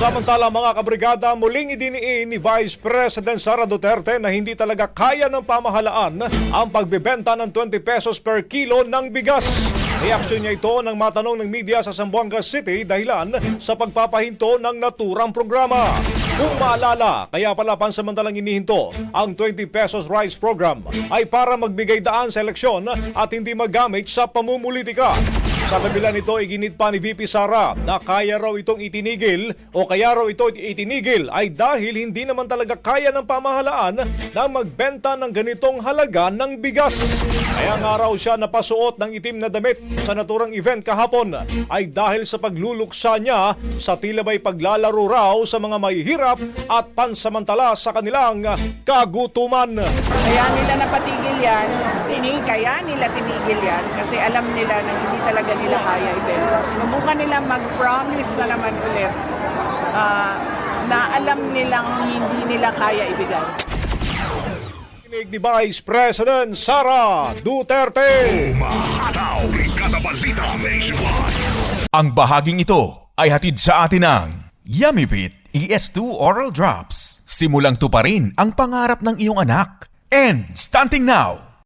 Samantala mga kabrigada, muling idiniin ni Vice President Sara Duterte na hindi talaga kaya ng pamahalaan ang pagbebenta ng 20 pesos per kilo ng bigas. Reaksyon niya ito nang matanong ng media sa Zamboanga City dahilan sa pagpapahinto ng naturang programa. Kung maalala, kaya pala pansamantalang inihinto ang 20 pesos rice program ay para magbigay daan sa eleksyon at hindi magamit sa pamumulitika. Sa kabila nito, iginit pa ni VP Sara na kaya raw itong itinigil o kaya raw ito itinigil ay dahil hindi naman talaga kaya ng pamahalaan na magbenta ng ganitong halaga ng bigas. Kaya nga raw siya napasuot ng itim na damit sa naturang event kahapon ay dahil sa pagluluksa niya sa tila ba'y paglalaro raw sa mga mahihirap at pansamantala sa kanilang kagutuman. Kaya nila napatigil yan, kaya nila tinigil yan kasi alam nila na hindi talaga nila kaya ibenta. Sinubukan nila mag-promise na naman ulit na alam nilang hindi nila kaya ibigay. Ni Vice President Sara Duterte. Umahataw, Brigada Balita Nationwide. Ang bahaging ito ay hatid sa atin ng Yummyvit ES2 Oral Drops. Simulang tuparin ang pangarap ng iyong anak. And stunting now,